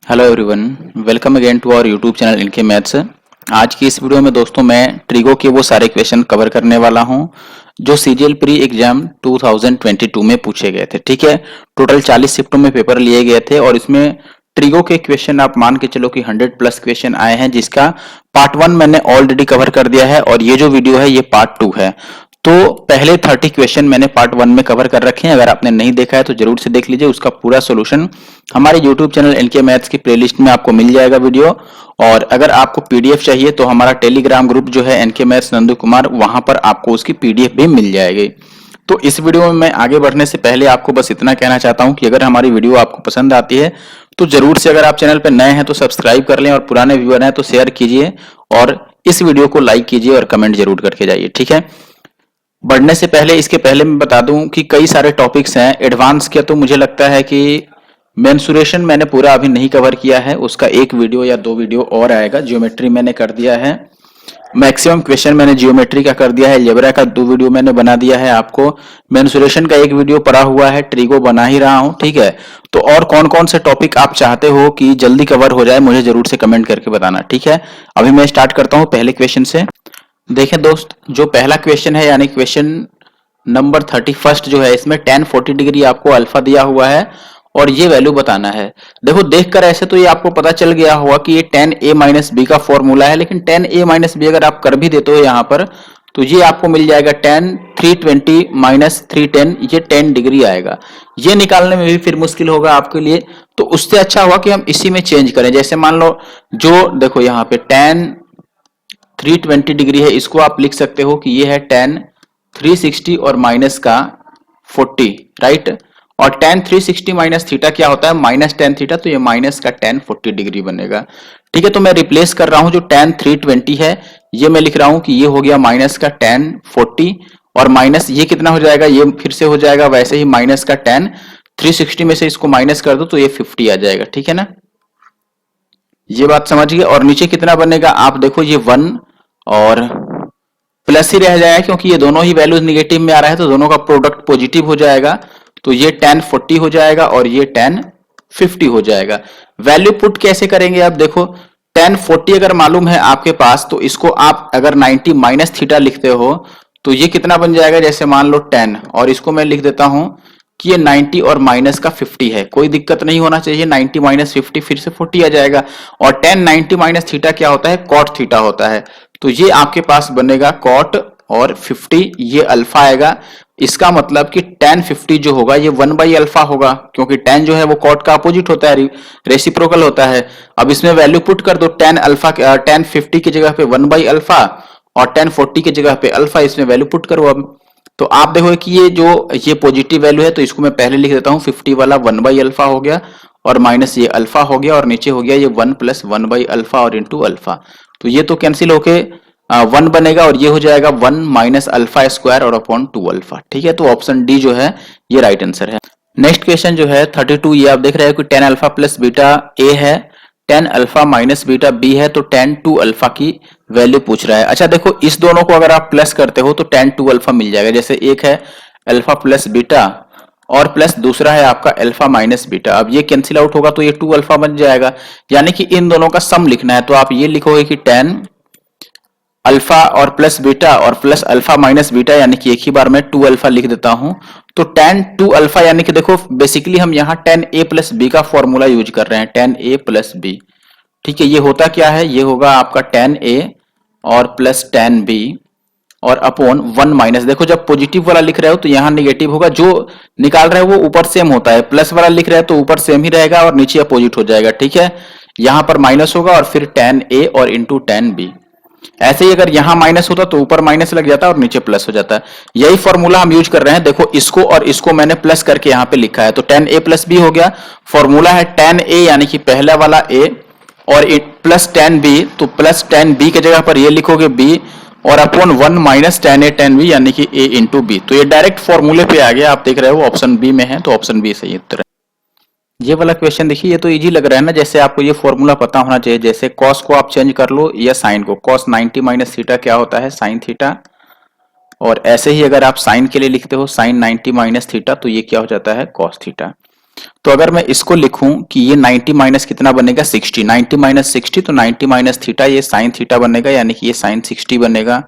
Hello everyone, welcome again to our YouTube channel इनके maths. आज की इस वीडियो में दोस्तों मैं ट्रिगो के वो सारे क्वेश्चन कवर करने वाला हूं जो सीजीएल प्री एग्जाम 2022 में पूछे गए थे। ठीक है, टोटल 40 शिफ्टों में पेपर लिए गए थे और इसमें ट्रिगो के क्वेश्चन आप मान के चलो कि 100 प्लस क्वेश्चन आए हैं, जिसका पार्ट 1 मैंने ऑलरेडी कवर कर दिया है और ये जो वीडियो है ये पार्ट 2 है। तो पहले 30 क्वेश्चन मैंने पार्ट 1 में कवर कर रखे हैं। अगर आपने नहीं देखा है तो जरूर से देख लीजिए, उसका पूरा सॉल्यूशन हमारे यूट्यूब चैनल इनके मैथ्स की प्लेलिस्ट में आपको मिल जाएगा वीडियो। और अगर आपको पीडीएफ चाहिए तो हमारा टेलीग्राम ग्रुप जो है इनके मैथ्स नंदू कुमार, वहां पर आपको उसकी पीडीएफ भी मिल जाएगी। तो इस वीडियो में मैं आगे बढ़ने से पहले आपको बस इतना कहना चाहता हूं कि अगर हमारी वीडियो आपको पसंद आती है तो जरूर से, अगर आप चैनल पर नए हैं तो सब्सक्राइब कर लें और पुराने व्यूअर हैं तो शेयर कीजिए और इस वीडियो को लाइक कीजिए और कमेंट जरूर करके जाइए। ठीक है, बढ़ने से पहले इसके पहले मैं बता दूं कि कई सारे टॉपिक्स हैं एडवांस के, तो मुझे लगता है कि मेंसुरेशन मैंने पूरा अभी नहीं कवर किया है, उसका एक वीडियो या 2 वीडियो और आएगा। ज्योमेट्री मैंने कर दिया है, मैक्सिमम क्वेश्चन मैंने ज्योमेट्री का कर दिया है, अलजेब्रा का 2 वीडियो मैंने बना दिया है आपको, मेंसुरेशन का 1 वीडियो पड़ा हुआ है, ट्रिगो बना ही रहा हूं। ठीक है, तो और कौन कौन से टॉपिक आप चाहते हो कि जल्दी कवर हो जाए मुझे जरूर से कमेंट करके बताना। ठीक है, अभी मैं स्टार्ट करता हूं पहले क्वेश्चन से। देखें दोस्त, जो पहला क्वेश्चन है यानी क्वेश्चन नंबर 31 जो है, इसमें tan 40 डिग्री आपको अल्फा दिया हुआ है और ये वैल्यू बताना है। देखो देखकर ऐसे तो ये आपको पता चल गया होगा कि ये tan a माइनस बी का फॉर्मूला है, लेकिन tan a माइनस बी अगर आप कर भी देते हो यहाँ पर तो ये आपको मिल जाएगा tan 320 माइनस 310, ये 10 डिग्री आएगा। ये निकालने में भी फिर मुश्किल होगा आपके लिए, तो उससे अच्छा हुआ कि हम इसी में चेंज करें। जैसे मान लो जो देखो यहाँ पे tan 320 डिग्री है, इसको आप लिख सकते हो कि ये है tan 360 और माइनस का 40, राइट। और tan 360 माइनस थीटा क्या होता है, माइनस tan थीटा, तो ये माइनस का tan 40 डिग्री बनेगा। ठीक है, तो मैं रिप्लेस कर रहा हूं, जो tan 320 है ये मैं लिख रहा हूं कि ये हो गया माइनस का tan 40 और माइनस ये कितना हो जाएगा, ये फिर से हो जाएगा वैसे ही माइनस का tan 360 में से इसको माइनस कर दो तो ये 50 आ जाएगा। ठीक है ना, ये बात समझ गए। और नीचे कितना बनेगा आप देखो, ये 1 और प्लस ही रह जाएगा क्योंकि ये दोनों ही वैल्यूज निगेटिव में आ रहा है तो दोनों का प्रोडक्ट पॉजिटिव हो जाएगा, तो ये tan 40 हो जाएगा और ये tan 50 हो जाएगा। वैल्यू पुट कैसे करेंगे आप देखो, tan 40 अगर मालूम है आपके पास तो इसको आप अगर 90 माइनस थीटा लिखते हो तो ये कितना बन जाएगा, जैसे मान लो 10 और इसको मैं लिख देता हूं कि ये 90 और माइनस का 50 है, कोई दिक्कत नहीं होना चाहिए। 90 माइनस 50 फिर से 40 आ जाएगा और tan 90 माइनस थीटा क्या होता है, कॉट थीटा होता है, तो ये आपके पास बनेगा कॉट और 50, ये अल्फा आएगा। इसका मतलब कि tan 50 जो होगा ये 1 बाई अल्फा होगा, क्योंकि tan जो है वो कॉट का अपोजिट होता है, रेसिप्रोकल होता है। अब इसमें वैल्यू पुट कर दो, tan 50 की जगह पे 1 बाई अल्फा और tan 40 की जगह पे अल्फा, इसमें वैल्यू पुट करो। अब तो आप देखो कि ये पॉजिटिव वैल्यू है तो इसको मैं पहले लिख देता हूं, 50 वाला 1 बाई अल्फा हो गया और माइनस ये अल्फा हो गया और नीचे हो गया ये 1 प्लस 1 बाई अल्फा और इंटू अल्फा, तो ये तो कैंसिल होके 1 बनेगा और ये हो जाएगा 1 माइनस अल्फा स्क्वायर और अपॉन 2 अल्फा। ठीक है, तो ऑप्शन डी जो है ये राइट आंसर है। नेक्स्ट क्वेश्चन जो है 32, ये आप देख रहे हो कि tan alpha plus beta a है, tan alpha minus beta b है, तो tan 2 अल्फा की वैल्यू पूछ रहा है। अच्छा देखो, इस दोनों को अगर आप प्लस करते हो तो tan 2 अल्फा मिल जाएगा। जैसे एक है अल्फा प्लस बीटा और प्लस दूसरा है आपका अल्फा माइनस बीटा, अब ये कैंसिल आउट होगा तो ये 2 अल्फा बन जाएगा, यानी कि इन दोनों का सम लिखना है। तो आप ये लिखोगे कि tan अल्फा और प्लस बीटा और प्लस अल्फा माइनस बीटा, यानी कि एक ही बार में 2 अल्फा लिख देता हूं, तो tan 2 अल्फा यानी कि देखो बेसिकली हम यहां tan a प्लस बी का फॉर्मूला यूज कर रहे हैं, tan a प्लस बी। ठीक है, ये होता क्या है, ये होगा आपका tan a और प्लस tan b और अपॉन 1 माइनस, देखो जब पॉजिटिव वाला लिख रहे हो तो यहाँ निगेटिव होगा, जो निकाल रहे हो वो ऊपर सेम होता है, प्लस वाला लिख रहे हो तो ऊपर सेम ही रहेगा और नीचे अपोजिट हो जाएगा। ठीक है, यहाँ पर माइनस होगा और फिर tan a और इंटू tan b। ऐसे ही अगर यहां माइनस होता तो ऊपर माइनस लग जाता और नीचे प्लस हो जाता है, यही फॉर्मूला हम यूज कर रहे हैं। देखो इसको और इसको मैंने प्लस करके यहाँ पे लिखा है, तो tan a प्लस बी हो गया, फॉर्मूला है tan a यानी कि पहला वाला a और प्लस tan b, तो प्लस tan b की जगह पर ये लिखोगे b और upon 1 minus tan a tan b यानी कि a इंटू बी, तो ये डायरेक्ट फॉर्मूले पे आ गया। आप देख रहे हो ऑप्शन बी में है, तो ऑप्शन बी सही उत्तर है। ये वाला क्वेश्चन देखिए, ये तो इजी लग रहा है ना, जैसे आपको ये फॉर्मूला पता होना चाहिए। जैसे cos को आप चेंज कर लो या साइन को, cos 90 माइनस थीटा क्या होता है, साइन थीटा, और ऐसे ही अगर आप साइन के लिए लिखते हो साइन 90 माइनस थीटा तो ये क्या हो जाता है, cos थीटा। तो अगर मैं इसको लिखूं कि ये 90 माइनस कितना बनेगा 60, 90 माइनस 60 तो 90 माइनस थीटा, ये साइन थीटा बनेगा, यानी कि ये साइन 60 बनेगा।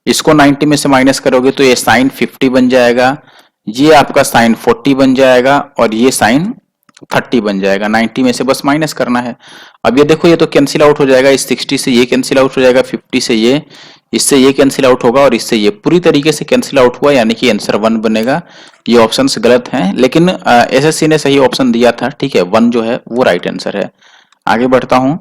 इसको 90 में से माइनस करोगे तो ये साइन 50 बन जाएगा, ये आपका साइन 40 बन जाएगा और ये साइन 30 बन जाएगा। 90 में से बस माइनस करना है। अब ये देखो ये तो कैंसिल आउट हो जाएगा, इस 60 से ये कैंसिल आउट हो जाएगा, 50 से ये, इससे ये कैंसिल आउट होगा और इससे ये पूरी तरीके से कैंसिल आउट हुआ, यानी कि आंसर 1 बनेगा। ये ऑप्शंस गलत हैं, लेकिन एसएससी ने सही ऑप्शन दिया था, ठीक है, 1 जो है वो राइट आंसर है। आगे बढ़ता हूं।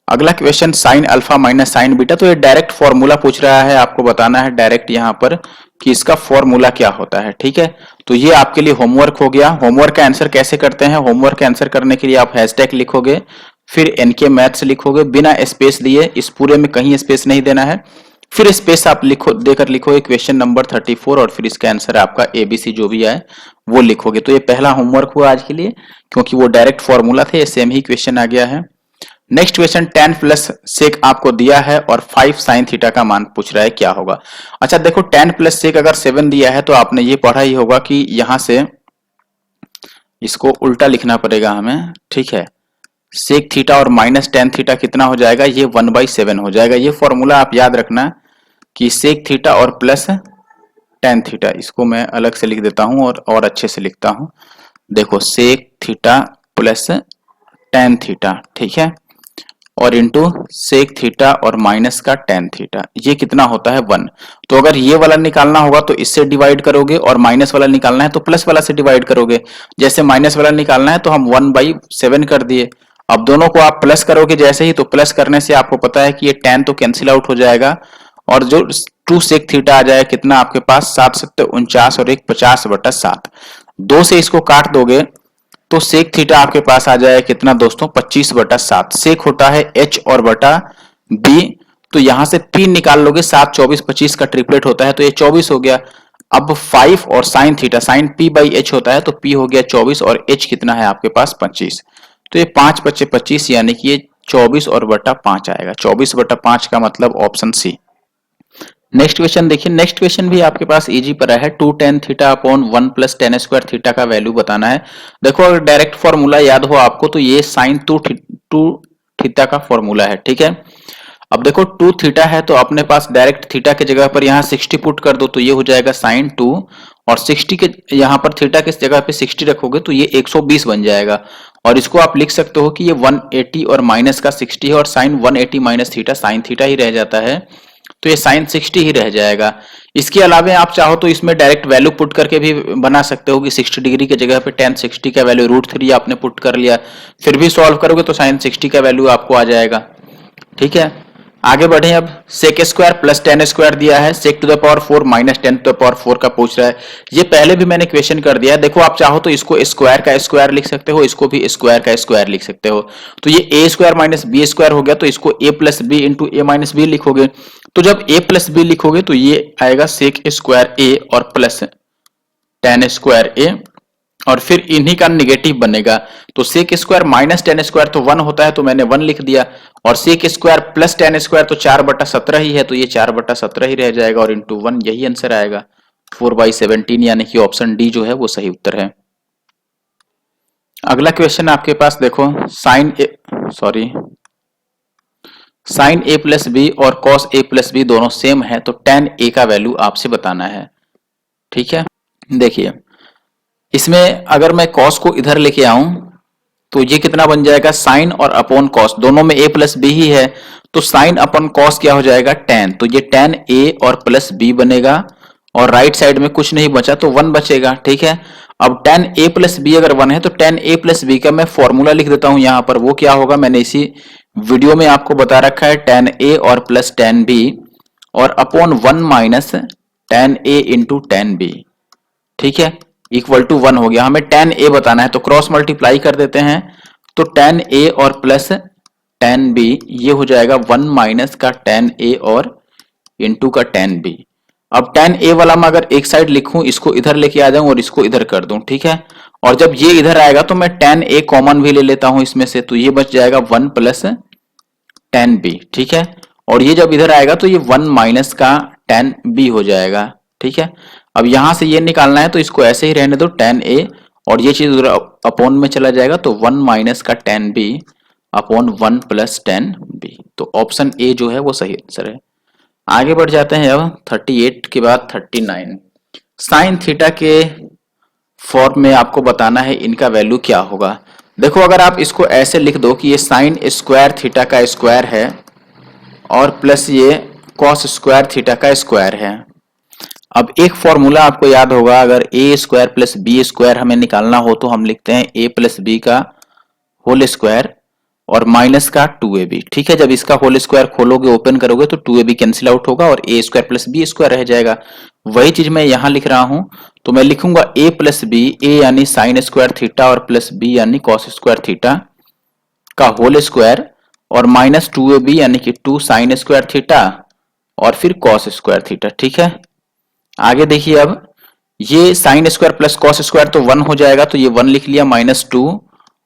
अगला question sine alpha minus sign beta, तो ये डायरेक्ट फॉर्मूला पूछ रहा है, आपको बताना है डायरेक्ट यहाँ पर कि इसका फॉर्मूला क्या होता है, ठीक है। तो ये आपके लिए होमवर्क हो गया। होमवर्क का आंसर कैसे करते हैं? होमवर्क का आंसर करने के लिए आप हैशटैग लिखोगे, फिर एनके मैथ्स लिखोगे बिना स्पेस दिए, इस पूरे में कहीं स्पेस नहीं देना है, फिर स्पेस आप लिखो, देकर लिखोगे क्वेश्चन नंबर 34 और फिर इसका आंसर आपका एबीसी जो भी आए वो लिखोगे। तो ये पहला होमवर्क हुआ आज के लिए, क्योंकि वो डायरेक्ट फॉर्मूला थे, सेम ही क्वेश्चन आ गया है। Next question tan plus sec आपको दिया है और 5 साइन थीटा का मान पूछ रहा है, क्या होगा। अच्छा देखो, tan प्लस सेक अगर 7 दिया है तो आपने ये पढ़ा ही होगा कि यहां से इसको उल्टा लिखना पड़ेगा हमें, ठीक है। सेक थीटा और माइनस tan थीटा कितना हो जाएगा, ये 1/7 हो जाएगा। ये फॉर्मूला आप याद रखना कि सेक थीटा और प्लस tan थीटा, इसको मैं अलग से लिख देता हूं और अच्छे से लिखता हूं। देखो sec theta plus tan theta, ठीक है, और इंटू सेक थीटा और माइनस का tan थीटा, ये कितना होता है 1। तो अगर ये वाला निकालना होगा तो इससे डिवाइड करोगे और माइनस वाला निकालना है तो प्लस वाला से डिवाइड करोगे। जैसे माइनस वाला निकालना है तो हम 1/7 कर दिए। अब दोनों को आप प्लस करोगे जैसे ही, तो प्लस करने से आपको पता है कि ये tan तो कैंसिल आउट हो जाएगा और जो 2 सेक थीटा आ जाएगा कितना आपके पास, 7 7 49 और 1 50/7। 2 से इसको काट दोगे तो सेक थीटा आपके पास आ जाएगा कितना दोस्तों, 25/7। सेक होता है h और बटा b, तो यहां से p निकाल लोगे, 7 24 25 का ट्रिपलेट होता है तो ये 24 हो गया। अब 5 और साइन थीटा, साइन p/h होता है तो p हो गया 24 और h कितना है आपके पास 25, तो ये 5 5 25 यानी कि ये 24 और बटा 5 आएगा। 24/5 का मतलब ऑप्शन सी। नेक्स्ट क्वेश्चन देखिए, नेक्स्ट क्वेश्चन भी आपके पास इजी पड़ा है। 2 tan theta upon 1 plus tan square theta का वैल्यू बताना है। देखो अगर डायरेक्ट फॉर्मूला याद हो आपको तो ये साइन 2 थीटा का फॉर्मूला है, ठीक है। अब देखो 2 थीटा है तो अपने पास डायरेक्ट थीटा की जगह पर यहाँ 60 पुट कर दो तो ये हो जाएगा साइन 2, और 60 के यहाँ पर थीटा की जगह पे 60 रखोगे तो ये 120 बन जाएगा। और इसको आप लिख सकते हो कि ये 180 और माइनस का 60 है और sine 180 minus theta sine theta ही रह जाता है, तो ये साइन 60 ही रह जाएगा। इसके अलावा आप चाहो तो इसमें डायरेक्ट वैल्यू पुट करके भी बना सकते हो कि 60 डिग्री की जगह पे tan 60 का वैल्यू √3 आपने पुट कर लिया, फिर भी सॉल्व करोगे तो साइन 60 का वैल्यू आपको आ जाएगा, ठीक है। आगे बढ़े, अब sec square plus tan square दिया है, sec to the power 4 minus tan to the power 4 का पूछ रहा है। ये पहले भी मैंने क्वेश्चन कर दिया है। देखो आप चाहो तो इसको स्क्वायर का स्क्वायर लिख सकते हो, इसको भी स्क्वायर का स्क्वायर लिख सकते हो। तो ये a square minus b square हो गया, तो इसको a plus b into a minus b लिखोगे। तो जब a प्लस बी लिखोगे तो ये आएगा सेक स्क्वायर a और प्लस tan स्क्वायर a, और फिर इन्हीं का निगेटिव बनेगा। तो sec square minus tan square तो 1 होता है तो मैंने 1 लिख दिया, और sec square plus tan square तो 4/17 ही है तो ये 4/17 ही रह जाएगा और इंटू 1, यही आंसर आएगा 4/17, यानी कि ऑप्शन डी जो है वो सही उत्तर है। अगला क्वेश्चन आपके पास देखो, साइन a प्लस बी और कॉस a प्लस बी दोनों सेम है तो tan a का वैल्यू आपसे बताना है, ठीक है। देखिए इसमें अगर मैं कॉस को इधर लेके आऊं तो ये कितना बन जाएगा, साइन और अपॉन कॉस, दोनों में a प्लस बी ही है तो साइन अपॉन कॉस क्या हो जाएगा tan, तो ये tan a और प्लस b बनेगा, और राइट साइड में कुछ नहीं बचा तो 1 बचेगा, ठीक है। अब tan a प्लस बी अगर 1 है तो tan a प्लस बी का मैं फॉर्मूला लिख देता हूं यहाँ पर। वो क्या होगा, मैंने इसी वीडियो में आपको बता रखा है, tan a और प्लस tan b और upon 1 minus tan a into tan b, ठीक है, इक्वल टू 1 हो गया। हमें tan a बताना है तो क्रॉस मल्टीप्लाई कर देते हैं, तो tan a और प्लस tan b ये हो जाएगा 1 माइनस का tan a और इंटू का tan b। अब tan a वाला मैं अगर एक साइड लिखूं, इसको इधर लेके आ जाऊं और इसको इधर कर दूं, ठीक है। और जब ये इधर आएगा तो मैं tan a कॉमन भी ले लेता हूं इसमें से, तो ये बच जाएगा 1 प्लस tan b, ठीक है। और ये जब इधर आएगा तो ये 1 माइनस का tan b हो जाएगा, ठीक है। अब यहां से ये निकालना है तो इसको ऐसे ही रहने दो tan a और ये चीज अपॉन में चला जाएगा तो 1 माइनस का 10b अपॉन 1 प्लस 10b। तो ऑप्शन ए जो है वो सही आंसर है। आगे बढ़ जाते हैं अब 38 के बाद 39। साइन थीटा के फॉर्म में आपको बताना है इनका वैल्यू क्या होगा। देखो अगर आप इसको ऐसे लिख दो कि ये साइन स्क्वायर थीटा का स्क्वायर है और प्लस ये कॉस स्क्वायर थीटा का स्क्वायर है। अब एक फॉर्मूला आपको याद होगा, अगर ए स्क्वायर प्लस बी स्क्वायर हमें निकालना हो तो हम लिखते हैं ए प्लस बी का होल स्क्वायर और माइनस का 2ab। ठीक है, जब इसका होल स्क्वायर खोलोगे ओपन करोगे तो 2ab कैंसिल आउट होगा और ए स्क्वायर प्लस बी स्क्वायर रह जाएगा। वही चीज मैं यहां लिख रहा हूं, तो मैं लिखूंगा ए प्लस बी, ए यानी साइन स्क्वायर थीटा और प्लस बी यानी कॉस स्क्वायर थीटा का होल स्क्वायर और माइनस 2ab यानी कि 2 साइन स्क्वायर थीटा और फिर कॉस स्क्वायर थीटा। ठीक है, आगे देखिए अब ये sine square plus cos square तो 1 हो जाएगा, तो ये 1 लिख लिया माइनस 2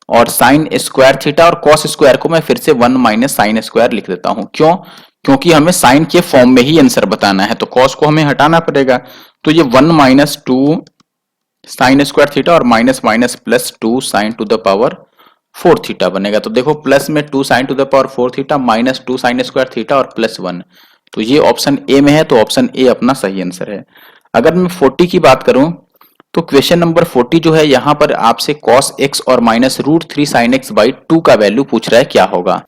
और साइन स्क्वायर थीटा और कॉस स्क्वायर को मैं फिर से 1 माइनस साइन स्क्वायर लिख देता हूं। क्यों? क्योंकि हमें साइन के फॉर्म में ही आंसर बताना है, तो कॉस को हमें हटाना पड़ेगा। तो ये 1 माइनस 2 साइन स्क्वायर थीटा और minus minus plus 2 sign to the power 4 theta बनेगा। तो देखो प्लस में 2 sign to the power 4 theta minus 2 sign square theta और प्लस 1, तो ये ऑप्शन ए में है, तो ऑप्शन ए अपना सही आंसर है। अगर मैं 40 की बात करूं तो क्वेश्चन नंबर 40 जो है यहां पर आपसे cos x और माइनस √3 sin x बाई 2 का वैल्यू पूछ रहा है क्या होगा।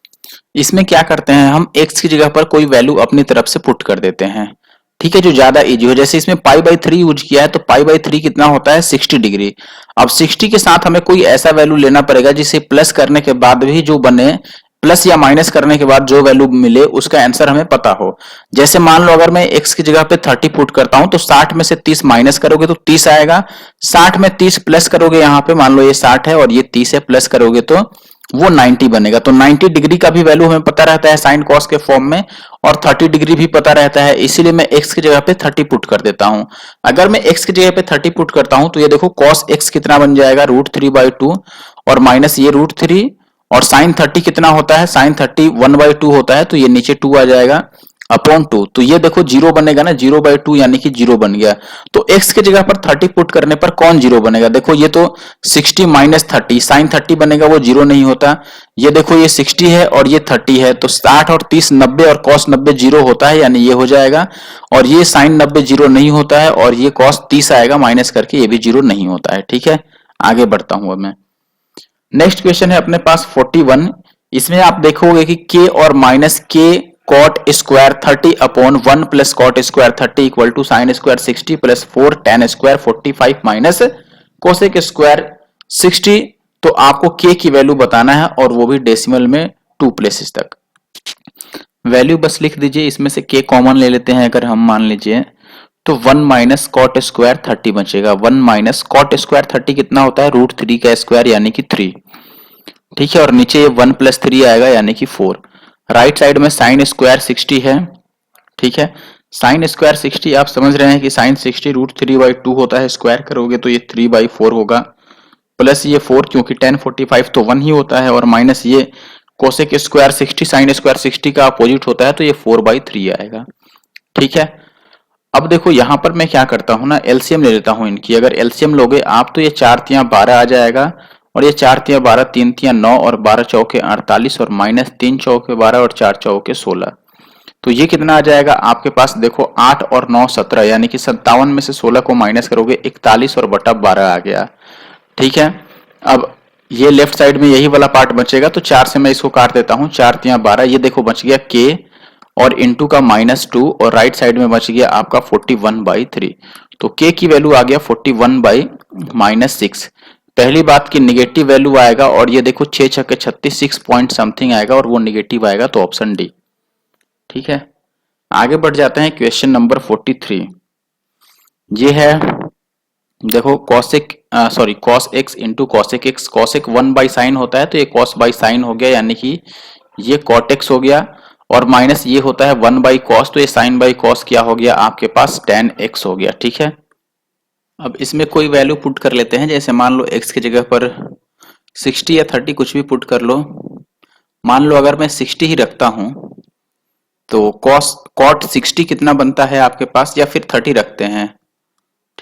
इसमें क्या करते हैं हम, x की जगह पर कोई वैल्यू अपनी तरफ से पुट कर देते हैं। ठीक है, जो ज्यादा इजी हो। जैसे इसमें पाई बाई 3 यूज किया है तो पाई बाई 3 कितना होता है 60 डिग्री। अब 60 के साथ हमें कोई ऐसा वैल्यू लेना पड़ेगा जिसे प्लस करने के बाद भी जो बने, प्लस या माइनस करने के बाद जो वैल्यू मिले उसका आंसर हमें पता हो। जैसे मान लो अगर मैं x की जगह पे 30 पुट करता हूं तो 60 में से 30 माइनस करोगे तो 30 आएगा, 60 में 30 प्लस करोगे, यहाँ पे मान लो ये 60 है और ये 30 है, प्लस करोगे तो वो 90 बनेगा। तो 90 डिग्री का भी वैल्यू हमें पता रहता है साइन कॉस के फॉर्म में और 30 डिग्री भी पता रहता है, इसीलिए मैं x की जगह पे 30 पुट कर देता हूं। अगर मैं x की जगह पे 30 पुट करता हूं तो ये देखो cos x कितना बन जाएगा √3/2 और माइनस ये √3 और साइन 30 कितना होता है, साइन 30 1/2 होता है, तो ये नीचे 2 आ जाएगा अपॉन 2। तो ये देखो 0 बनेगा ना, 0/2 यानी कि 0 बन गया। तो x की जगह पर 30 पुट करने पर कौन 0 बनेगा, देखो ये तो 60 माइनस 30 साइन 30 बनेगा, वो 0 नहीं होता। ये देखो ये 60 है और ये 30 है, तो 60 और 30 90 और cos 90 0 होता है, यानी ये हो जाएगा। और ये साइन 90 0 नहीं होता है और ये cos 30 आएगा माइनस करके, ये भी 0 नहीं होता है। ठीक है, आगे बढ़ता हूं अब मैं। नेक्स्ट क्वेश्चन है अपने पास 41। इसमें आप देखोगे कि k और minus k cot square 30 upon 1 plus cot square 30 equal to sine square 60 plus 4 tan square 45 minus cosec square 60। तो आपको k की वैल्यू बताना है और वो भी डेसिमल में 2 प्लेसेस तक। वैल्यू बस लिख दीजिए, इसमें से k कॉमन ले लेते हैं। अगर हम मान लीजिए तो 1 माइनस कॉट स्क्वायर 30 बचेगा। 1 माइनस कॉट स्क्वायर 30 कितना होता है, √3 का स्क्वायर यानी कि 3। ठीक है, और नीचे ये 1 प्लस 3 आएगा यानी कि 4। राइट साइड में साइन स्क्वायर 60 है। ठीक है, साइन स्क्वायर 60 आप समझ रहे हैं कि साइन 60 √3/2 होता है, स्क्वायर करोगे तो ये 3/4 होगा, प्लस ये 4 क्योंकि tan 45 तो 1 ही होता है, और माइनस ये कोसेक स्क्वायर 60 साइन स्क्वायर 60 का अपोजिट होता है, तो ये 4/3 आएगा। ठीक है, अब देखो यहां पर मैं क्या करता हूं ना, एलसीएम ले लेता हूं इनकी। अगर एलसीएम लोगे आप तो ये 4 तियां 12 आ जाएगा और ये 4 तियां 12 3 तियां 9 और 12 चौके 48 और माइनस 3 चौके 12 और 4 चौके 16। तो ये कितना आ जाएगा आपके पास, देखो 8 और 9 17 यानी कि 57 में से 16 को माइनस करोगे 41 और बटा 12 आ गया। ठीक है, अब ये लेफ्ट साइड में यही वाला पार्ट बचेगा, तो 4 से मैं इसको काट देता हूं, 4 तियां 12, ये देखो बच गया k और इंटू का -2 और राइट साइड में बच गया आपका 41/3। तो k की वैल्यू आ गया 41/-6। पहली बात की निगेटिव वैल्यू आएगा और ये देखो 6 छक्के 36 6 पॉइंट समथिंग आएगा और वो निगेटिव आएगा, तो ऑप्शन डी। ठीक है, आगे बढ़ जाते हैं क्वेश्चन नंबर 43। ये है देखो cos x into cosec x। cosec 1/sin होता है तो ये cos बाई साइन हो गया, यानी कि ये cot x हो गया, और माइनस ये होता है 1/cos, तो ये sin बाई cos क्या हो गया आपके पास tan x हो गया। ठीक है, अब इसमें कोई वैल्यू पुट कर लेते हैं। जैसे मान लो x की जगह पर 60 या 30 कुछ भी पुट कर लो। मान लो अगर मैं 60 ही रखता हूं तो cot 60 कितना बनता है आपके पास, या फिर 30 रखते हैं।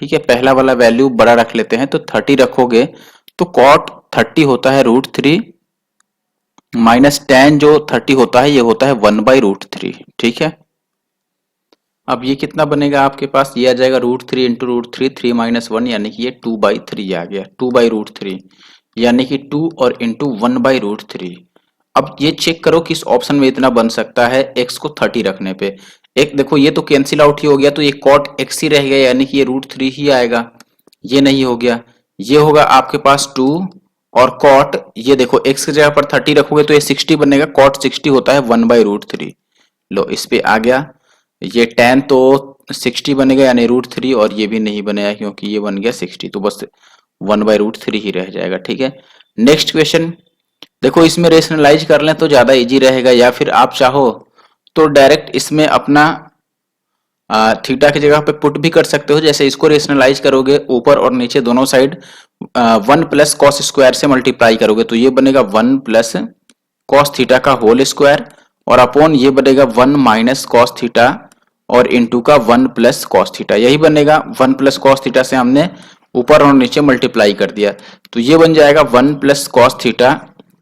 ठीक है, पहला वाला वैल्यू बड़ा रख लेते हैं, तो 30 रखोगे तो कॉट 30 होता है √3 माइनस टेन जो 30 होता है ये होता है 1/√3। ठीक है, अब ये कितना बनेगा आपके पास, ये आ जाएगा √3 इंटू √3, 3 माइनस 1 यानी कि ये 2/3 आ गया, 2/√3 यानी कि 2 और इंटू 1/√3। अब ये चेक करो कि इस ऑप्शन में इतना बन सकता है x को 30 रखने पे। एक देखो ये तो कैंसिल आउट ही हो गया, तो ये cot x ही रह गया यानी कि ये √3 ही आएगा, ये नहीं हो गया, ये होगा आपके पास 2 और cot ये देखो x की जगह पर 30 रखोगे तो ये 60 बनेगा, cot 60 होता है 1/√3। लो इस पे आ गया, ये tan तो 60 बनेगा यानी √3 और ये भी नहीं बनेगा क्योंकि ये बन गया 60, तो बस 1/√3 ही रह जाएगा। ठीक है, नेक्स्ट क्वेश्चन देखो, इसमें रेशनलाइज कर लें तो ज्यादा इजी रहेगा, या फिर आप चाहो तो डायरेक्ट इसमें अपना थीटा की जगह पे पुट भी कर सकते हो। जैसे इसको रेशनलाइज करोगे ऊपर और नीचे दोनों साइड 1 प्लस कॉस स्क्वायर से मल्टीप्लाई करोगे तो ये बनेगा 1 प्लस कॉस थीटा का होल स्क्वायर और अपॉन ये बनेगा 1 माइनस कॉस थीटा और इंटू का 1 प्लस कॉस थीटा, यही बनेगा 1 प्लस कॉस थीटा से हमने ऊपर और नीचे मल्टीप्लाई कर दिया, तो ये बन जाएगा 1 प्लस कॉस थीटा,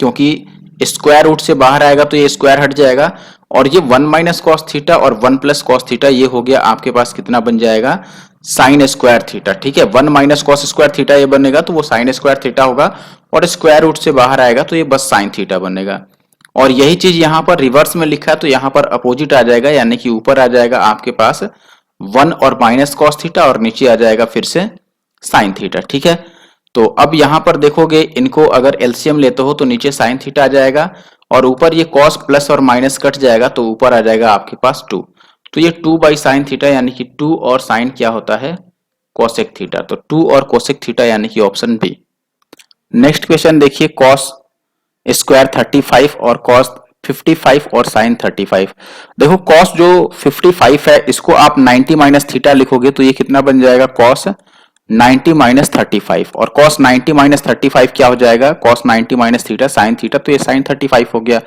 क्योंकि स्क्वायर रूट से बाहर आएगा तो ये स्क्वायर हट जाएगा, और ये 1 माइनस कॉस थीटा और 1 प्लस कॉस थीटा ये हो गया आपके पास कितना बन जाएगा, साइन स्क्वायर थीटा। ठीक है, 1 माइनस कॉस स्क्वायर थीटा ये बनेगा तो वो साइन स्क्वायर थीटा होगा, और स्क्वायर रूट से बाहर आएगा तो ये बस साइन थीटा बनेगा। और यही चीज यहाँ पर रिवर्स में लिखा है तो यहाँ पर अपोजिट आ जाएगा, यानी कि ऊपर आ जाएगा आपके पास 1 और माइनस कॉस थीटा और नीचे आ जाएगा फिर से साइन थीटा। ठीक है, तो अब यहां पर देखोगे इनको अगर एलसीएम लेते हो तो नीचे साइन थीटा आ जाएगा और ऊपर ये कॉस प्लस और माइनस कट जाएगा तो ऊपर आ जाएगा आपके पास 2, तो ये 2/साइन थीटा यानी कि 2 और साइन क्या होता है, कोसेक थीटा, तो 2 और कोसेक थीटा यानी कि ऑप्शन बी। नेक्स्ट क्वेश्चन देखिए, कॉस स्क्वायर 35 और कॉस 55 और साइन 35। देखो कॉस जो 55 है इसको आप 90 माइनस थीटा लिखोगे तो ये कितना बन जाएगा, कॉस 90 माइनस 35, और cos 90 माइनस 35 क्या हो जाएगा, cos 90 minus theta sine theta, तो ये साइन 35 हो गया।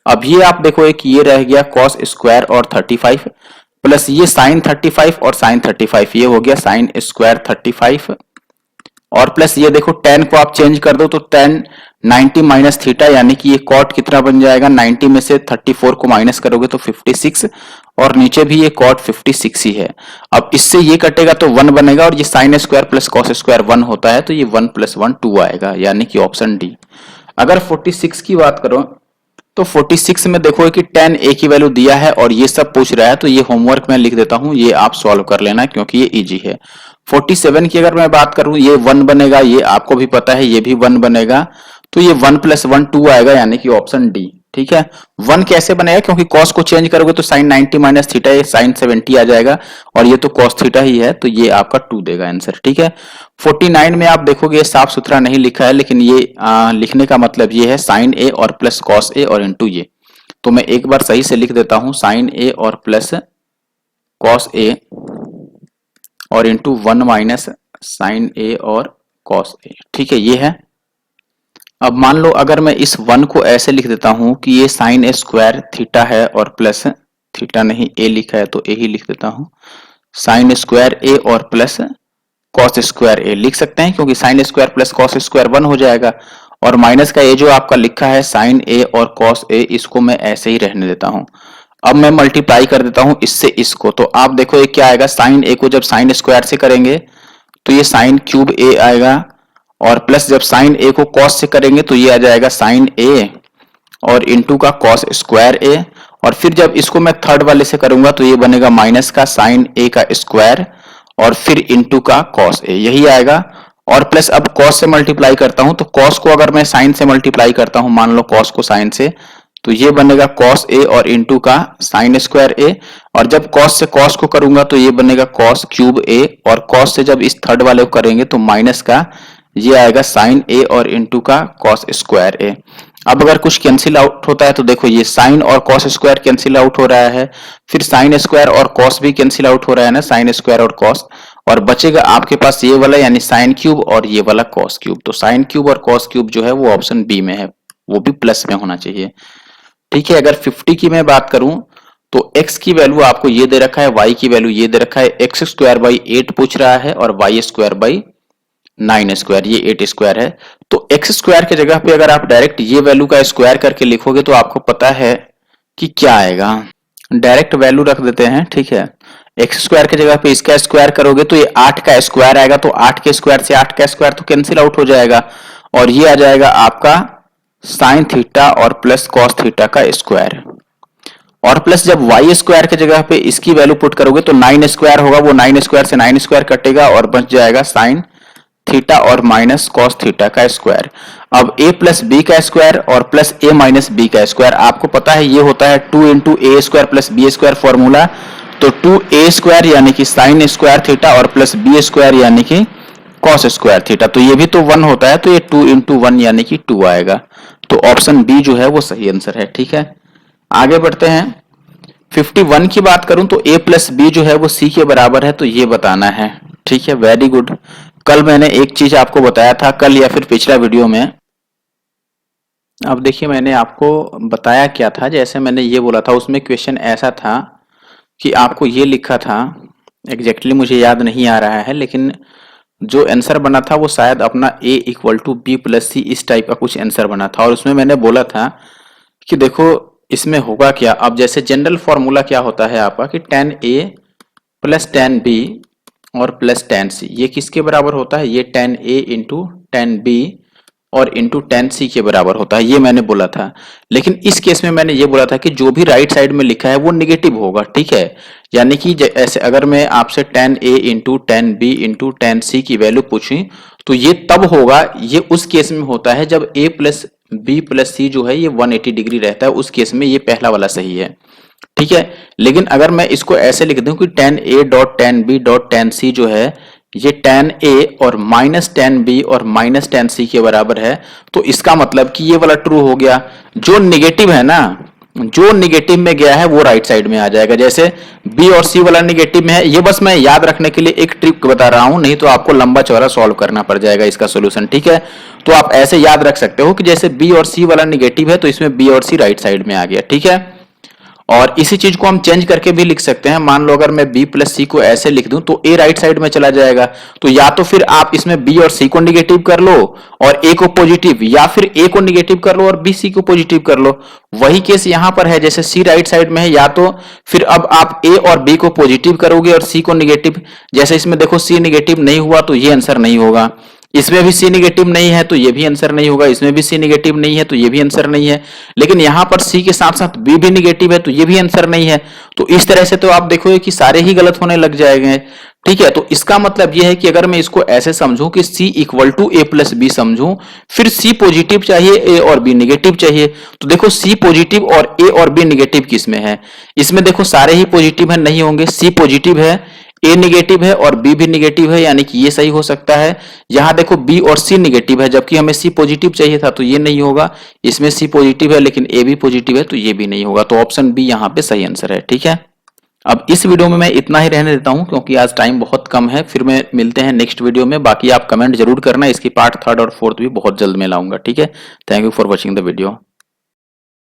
अब ये आप देखो एक ये रह गया cos स्क्वायर और 35 प्लस ये साइन 35 और साइन 35, ये हो गया साइन स्क्वायर 35 और प्लस ये देखो tan को आप चेंज कर दो तो tan 90 माइनस थीटा यानी कि ये cot कितना बन जाएगा, 90 में से 34 को माइनस करोगे तो 56 और नीचे भी ये cot 56 ही है। अब इससे ये कटेगा तो 1 बनेगा और ये sine square plus cos square 1 होता है तो ये 1 प्लस 1 2 आएगा, यानी कि ऑप्शन डी। अगर 46 की बात करो तो 46 में देखो कि tan a की वैल्यू दिया है और ये सब पूछ रहा है, तो ये होमवर्क मैं लिख देता हूं, ये आप सॉल्व कर लेना क्योंकि ये इजी है। 47 की अगर मैं बात करूं ये 1 बनेगा, ये आपको भी पता है, ये भी 1 बनेगा, तो ये 1 प्लस 1 2 आएगा यानी कि ऑप्शन डी। ठीक है, 1 कैसे बनेगा, क्योंकि cos को चेंज करोगे तो साइन 90 माइनस थीटा ये साइन 70 आ जाएगा और ये तो cos थीटा ही है, तो ये आपका 2 देगा आंसर। ठीक है, 49 में आप देखोगे साफ सुथरा नहीं लिखा है, लेकिन ये लिखने का मतलब ये है साइन ए और प्लस कॉस ए और इंटू ये, तो मैं एक बार सही से लिख देता हूं, साइन ए और प्लस कॉस ए और इंटू 1 माइनस साइन ए और कॉस ए। ठीक है, ये है। अब मान लो अगर मैं इस 1 को ऐसे लिख देता हूं कि ये साइन ए स्क्वायर थीटा है और प्लस थीटा नहीं ए लिखा है तो ए ही लिख देता हूं, साइन स्क्वायर ए और प्लस कॉस स्क्वायर ए लिख सकते हैं क्योंकि sine square plus cos square 1 हो जाएगा, और माइनस का ए जो आपका लिखा है साइन ए और कॉस ए, इसको मैं ऐसे ही रहने देता हूं। अब मैं मल्टीप्लाई कर देता हूं इससे इसको, तो आप देखो ये क्या आएगा, साइन ए को जब साइन स्क्वायर से करेंगे तो ये साइन क्यूब ए आएगा, और प्लस जब साइन ए को कॉस से करेंगे तो ये आ जाएगा साइन ए और इंटू का कॉस स्क्वायर ए, और फिर जब इसको मैं थर्ड वाले से करूंगा तो ये बनेगा माइनस का साइन ए का स्क्वायर और फिर इंटू का कॉस ए, यही आएगा। और प्लस अब कॉस से मल्टीप्लाई करता हूं तो कॉस को अगर मैं साइन से मल्टीप्लाई करता हूं, मान लो कॉस को साइन से, तो ये बनेगा कॉस ए और इंटू का साइन स्क्वायर ए, और जब कॉस से कॉस को करूंगा तो ये बनेगा कॉस क्यूब ए, और कॉस से जब इस थर्ड वाले को करेंगे तो माइनस का ये आएगा साइन ए और इंटू का कॉस स्क्वायर ए। अब अगर कुछ कैंसिल आउट होता है तो देखो ये साइन और कॉस स्क्वायर कैंसिल आउट हो रहा है, फिर साइन स्क्वायर और कॉस भी कैंसिल आउट हो रहा है ना, साइन स्क्वायर और कॉस, और बचेगा आपके पास ये वाला यानी साइन क्यूब और ये वाला कॉस क्यूब, तो साइन क्यूब और कॉस क्यूब जो है वो ऑप्शन बी में है, वो भी प्लस में होना चाहिए। ठीक है, अगर 50 की मैं बात करूं तो x की वैल्यू आपको ये दे रखा है, y की वैल्यू ये दे रखा है, x स्क्वायर बाई 8 पूछ रहा है और y स्क्वायर बाई 9 स्क्वायर, ये 8 स्क्वायर है। तो x स्क्वायर की जगह पे अगर आप डायरेक्ट ये वैल्यू का स्क्वायर करके लिखोगे तो आपको पता है कि क्या आएगा। डायरेक्ट वैल्यू रख देते हैं, ठीक है। एक्स स्क्वायर की जगह पे इसका स्क्वायर करोगे तो ये 8 का स्क्वायर आएगा, तो 8 के स्क्वायर से 8 का स्क्वायर तो कैंसिल आउट हो जाएगा और ये आ जाएगा आपका साइन थीटा और प्लस कॉस थीटा का स्क्वायर। और प्लस जब वाई स्क्वायर की जगह पे इसकी वैल्यू पुट करोगे तो 9 स्क्वायर होगा, वो 9 स्क्वायर से 9 स्क्वायर कटेगा और बच जाएगा साइन थीटा और माइनस कॉस थीटा का स्क्वायर। अब a प्लस बी का स्क्वायर और प्लस a माइनस बी का स्क्वायर आपको पता है ये होता है 2 into A square plus B square formula. तो 2a स्क्वायर यानी कि साइन स्क्वायर थीटा और प्लस बी स्क्वायर यानी कि कॉस स्क्वायर थीटा, तो ये भी तो 1 होता है, तो ये 2 इंटू 1 यानी कि 2 आएगा। तो ऑप्शन बी जो है वो सही आंसर है, ठीक है। आगे बढ़ते हैं। 51 की बात करूं तो a प्लस बी जो है वो c के बराबर है, तो ये बताना है, ठीक है। Very good. कल मैंने एक चीज आपको बताया था, कल या फिर पिछला वीडियो में। अब देखिए मैंने आपको बताया क्या था, जैसे मैंने ये बोला था उसमें क्वेश्चन ऐसा था कि आपको ये लिखा था, एग्जैक्टली मुझे याद नहीं आ रहा है, लेकिन जो आंसर बना था वो शायद अपना a equal to B plus C इस टाइप का कुछ आंसर बना था। और उसमें मैंने बोला था कि देखो इसमें होगा क्या। अब जैसे जनरल फॉर्मूला क्या होता है आपका कि tan a plus tan b और प्लस tan c, ये किसके बराबर होता है, ये tan a into tan b और इंटू tan c के बराबर होता है, ये मैंने बोला था। लेकिन इस केस में मैंने ये बोला था कि जो भी राइट साइड में लिखा है वो निगेटिव होगा, ठीक है। यानी कि ऐसे अगर मैं आपसे tan a into tan b into tan c की वैल्यू पूछूं तो ये तब होगा, ये उस केस में होता है जब a प्लस बी प्लस सी जो है ये 180 डिग्री रहता है, उस केस में ये पहला वाला सही है, ठीक है। लेकिन अगर मैं इसको ऐसे लिख दूं कि tan a dot tan b dot tan c जो है ये tan a और माइनस tan b और माइनस tan c के बराबर है, तो इसका मतलब कि ये वाला ट्रू हो गया। जो निगेटिव है ना, जो निगेटिव में गया है वो राइट साइड में आ जाएगा। जैसे b और c वाला निगेटिव में है, ये बस मैं याद रखने के लिए एक ट्रिक बता रहा हूं, नहीं तो आपको लंबा चौड़ा सॉल्व करना पड़ जाएगा इसका सोल्यूशन, ठीक है। तो आप ऐसे याद रख सकते हो कि जैसे b और c वाला निगेटिव है तो इसमें b और c राइट साइड में आ गया, ठीक है। और इसी चीज को हम चेंज करके भी लिख सकते हैं। मान लो अगर मैं b प्लस सी को ऐसे लिख दूं तो a राइट साइड में चला जाएगा, तो या तो फिर आप इसमें b और c को निगेटिव कर लो और a को पॉजिटिव, या फिर a को निगेटिव कर लो और b c को पॉजिटिव कर लो। वही केस यहां पर है, जैसे c राइट साइड में है, या तो फिर अब आप a और b को पॉजिटिव करोगे और c को निगेटिव। जैसे इसमें देखो c निगेटिव नहीं हुआ तो ये आंसर नहीं होगा, इसमें भी c निगेटिव नहीं है तो ये भी आंसर नहीं होगा, इसमें भी c निगेटिव नहीं है तो ये भी आंसर नहीं है। लेकिन यहां पर c के साथ साथ b भी निगेटिव है तो ये भी आंसर नहीं है। तो इस तरह से तो आप देखोगे कि सारे ही गलत होने लग जाएंगे, ठीक है। तो इसका मतलब ये है कि अगर मैं इसको ऐसे समझूं कि c equal to a plus B समझूं, फिर c पॉजिटिव चाहिए, a और b निगेटिव चाहिए। तो देखो c पॉजिटिव और a और b निगेटिव किस में है, इसमें देखो सारे ही पॉजिटिव है, नहीं होंगे। c पॉजिटिव है, a निगेटिव है और b भी निगेटिव है, यानी कि ये सही हो सकता है। यहां देखो b और c निगेटिव है, जबकि हमें c पॉजिटिव चाहिए था, तो ये नहीं होगा। इसमें c पॉजिटिव है लेकिन a भी पॉजिटिव है, तो ये भी नहीं होगा। तो ऑप्शन बी यहां पे सही आंसर है, ठीक है। अब इस वीडियो में मैं इतना ही रहने देता हूं क्योंकि आज टाइम बहुत कम है। फिर मैं मिलते हैं नेक्स्ट वीडियो में। बाकी आप कमेंट जरूर करना, इसकी पार्ट 3rd और 4th भी बहुत जल्द में लाऊंगा, ठीक है। Thank you for watching the video.